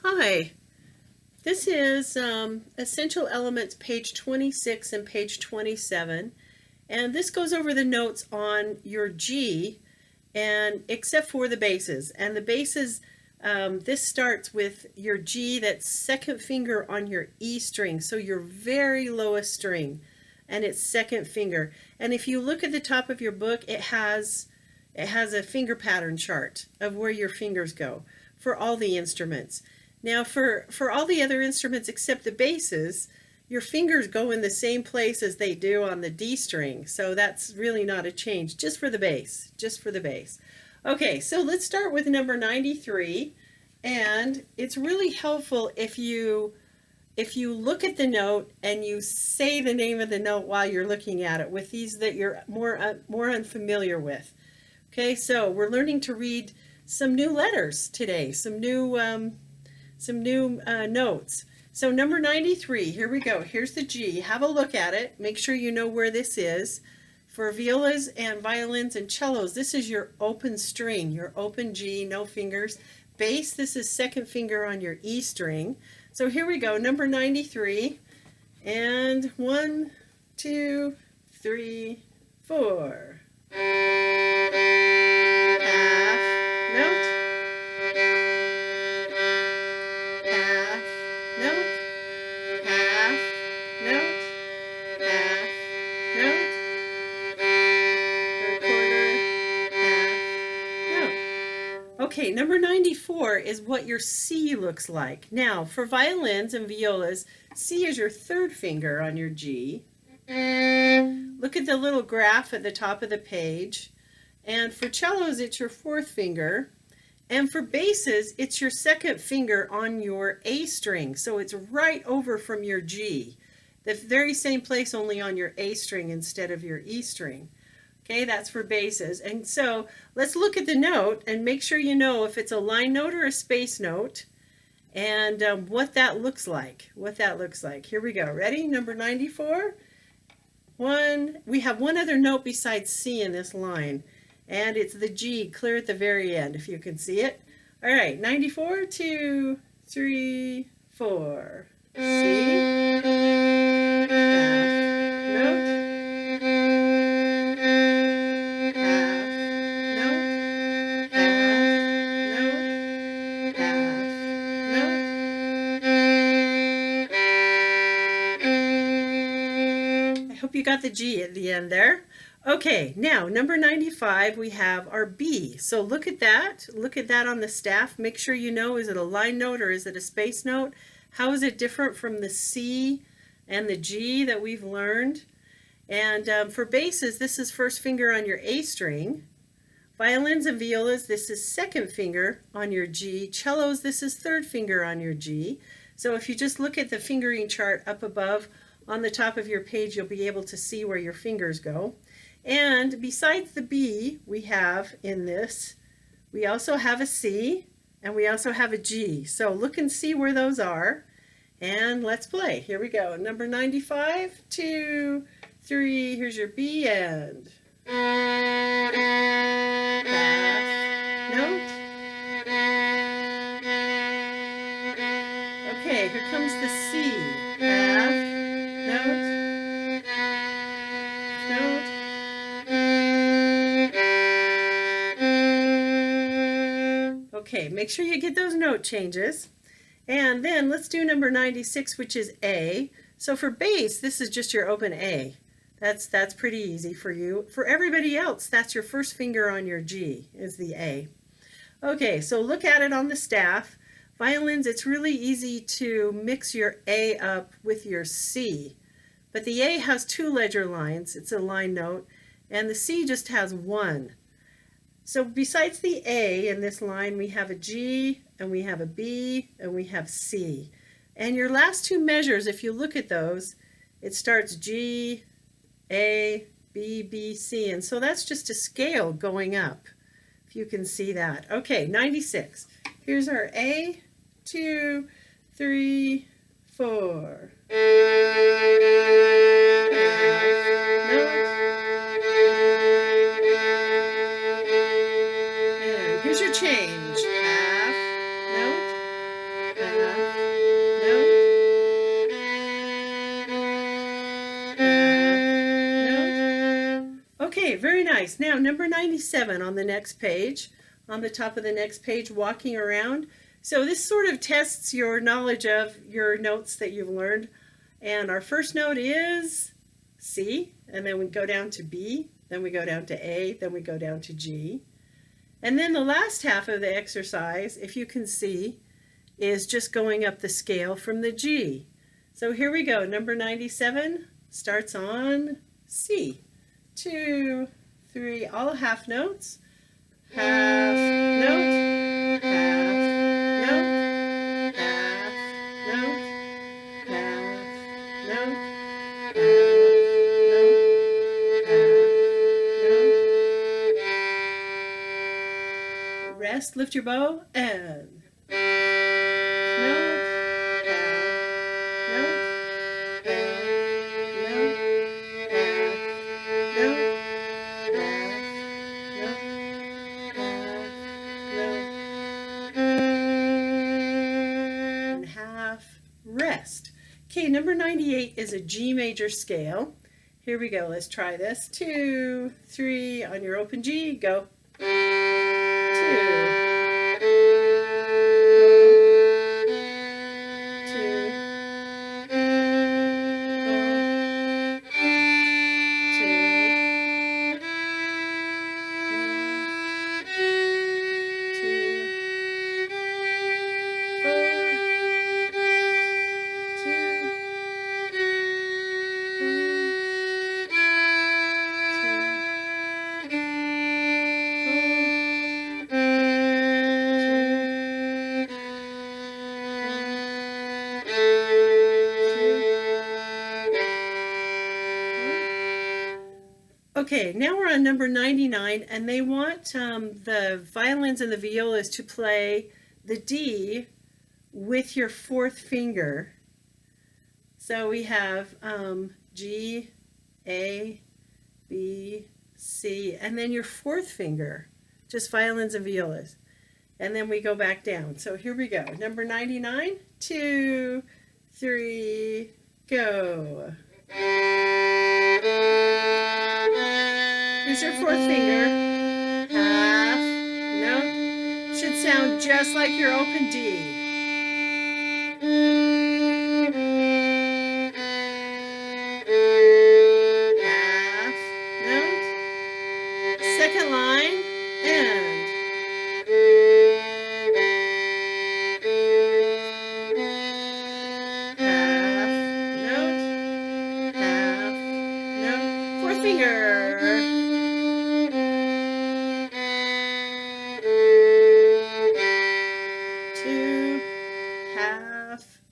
Hi, this is Essential Elements page 26 and page 27, and this goes over the notes on your G, and except for the basses. And the basses, this starts with your G, that's second finger on your E string, so your very lowest string, and it's second finger. And if you look at the top of your book, it has a finger pattern chart of where your fingers go for all the instruments. Now for all the other instruments except the basses, your fingers go in the same place as they do on the D string. So that's really not a change, just for the bass, just for the bass. Okay, so let's start with number 93. And it's really helpful if you look at the note and you say the name of the note while you're looking at it with these that you're more unfamiliar with. Okay, so we're learning to read some new letters today, some new notes. So number 93, here we go. Here's the G. Have a look at it. Make sure you know where this is. For violas and violins and cellos, this is your open string, your open G, no fingers. Bass, this is second finger on your E string. So here we go, number 93. And 1, 2, 3, 4. Half note. Half note. Half note. Half note. Third quarter. Half note. Okay, number 94 is what your C looks like. Now, for violins and violas, C is your third finger on your G. Look at the little graph at the top of the page. And for cellos, it's your fourth finger. And for basses, it's your second finger on your A string. So it's right over from your G. The very same place, only on your A string instead of your E string. Okay, that's for basses. And so let's look at the note and make sure you know if it's a line note or a space note and what that looks like. Here we go. Ready? Number 94. We have one other note besides C in this line, and it's the G, clear at the very end, if you can see it. All right, 94, 2, 3, 4. C. Half note. You got the G at the end there. Okay, now number 95, we have our B. So look at that on the staff. Make sure you know, is it a line note or is it a space note? How is it different from the C and the G that we've learned? And for basses, this is first finger on your A string. Violins and violas, this is second finger on your G. Cellos, this is third finger on your G. So if you just look at the fingering chart up above, on the top of your page, you'll be able to see where your fingers go. And besides the B we have in this, we also have a C and we also have a G. So look and see where those are. And let's play. Here we go. Number 95, 2, 3. Here's your B and half note. Okay, here comes the C. Half note. Okay, make sure you get those note changes. And then let's do number 96, which is A. So for bass, this is just your open A. That's pretty easy for you. For everybody else, that's your first finger on your G, is the A. Okay, so look at it on the staff. Violins, it's really easy to mix your A up with your C. But the A has two ledger lines, it's a line note, and the C just has one. So besides the A in this line, we have a G, and we have a B, and we have C. And your last two measures, if you look at those, it starts G, A, B, B, C. And so that's just a scale going up, if you can see that. Okay, 96. Here's our A, 2, 3, 4. And here's your change. Half note, half nice. Now number 97 on the next page, on the top of the next page, walking around. So this sort of tests your knowledge of your notes that you've learned. And our first note is C, and then we go down to B, then we go down to A, then we go down to G. And then the last half of the exercise, if you can see, is just going up the scale from the G. So here we go. Number 97 starts on C. 2, 3, all half notes. Half note, half note, half note, half note, half note, half note. Rest, lift your bow, and note, rest. Okay, number 98 is a G major scale. Here we go. Let's try this. 2, 3 on your open G. Go. 2. 2. Okay, now we're on number 99, and they want the violins and the violas to play the D with your fourth finger. So we have G, A, B, C, and then your fourth finger, just violins and violas. And then we go back down. So here we go. Number 99, 2, 3, go. Here's your fourth finger. Half note. Should sound just like your open D. Half note. Second line, and. Half note. Half note. Fourth finger.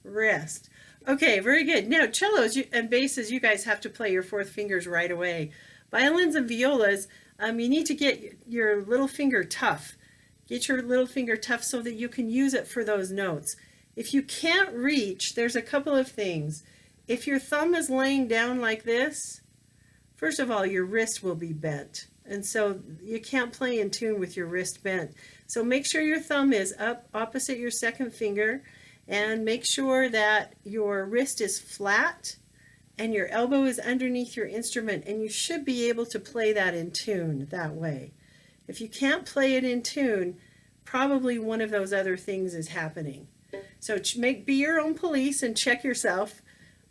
Rest. Okay, very good. Now, cellos and basses, you guys have to play your fourth fingers right away. Violins and violas, you need to get your little finger tough. Get your little finger tough so that you can use it for those notes. If you can't reach, there's a couple of things. If your thumb is laying down like this, first of all, your wrist will be bent. And so you can't play in tune with your wrist bent. So make sure your thumb is up opposite your second finger. And make sure that your wrist is flat and your elbow is underneath your instrument, and you should be able to play that in tune that way. If you can't play it in tune, probably one of those other things is happening. So be your own police and check yourself.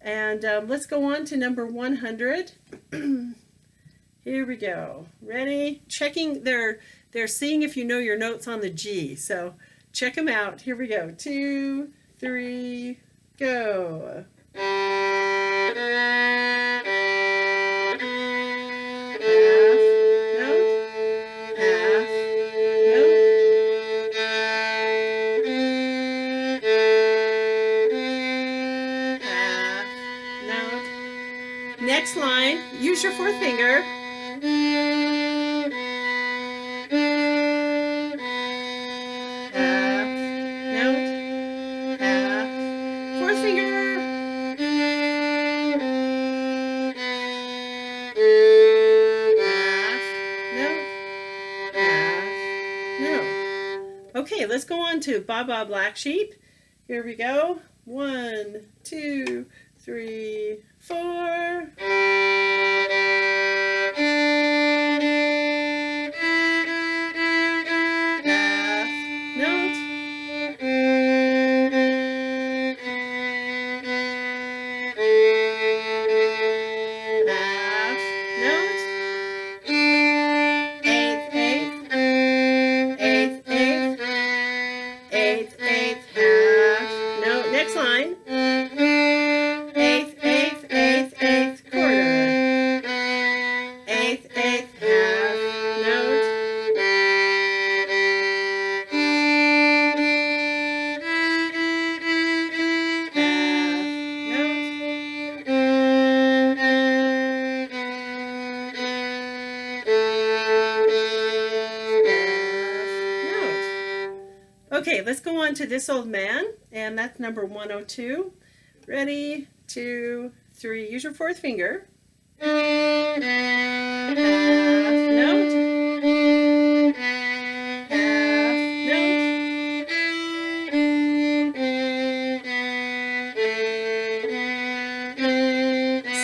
And let's go on to number 100. Here we go. Ready? Checking, they're seeing if you know your notes on the G. So check them out. Here we go. 2, 3, go. Half note, half note. Half note. Next line, use your fourth finger. Okay, let's go on to Ba Ba Black Sheep. Here we go. 1, 2, 3, 4. Okay, let's go on to This Old Man, and that's number 102. Ready, 2, 3. Use your fourth finger. Half note. Half note.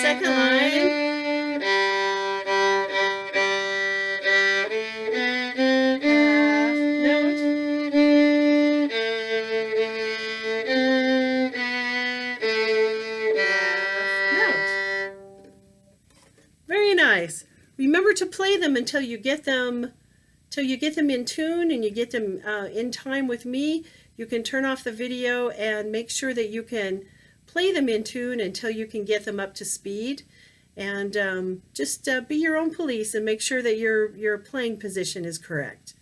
Second line. Very nice. Remember to play them until you get them in tune and you get them in time with me. You can turn off the video and make sure that you can play them in tune until you can get them up to speed. And just be your own police and make sure that your playing position is correct.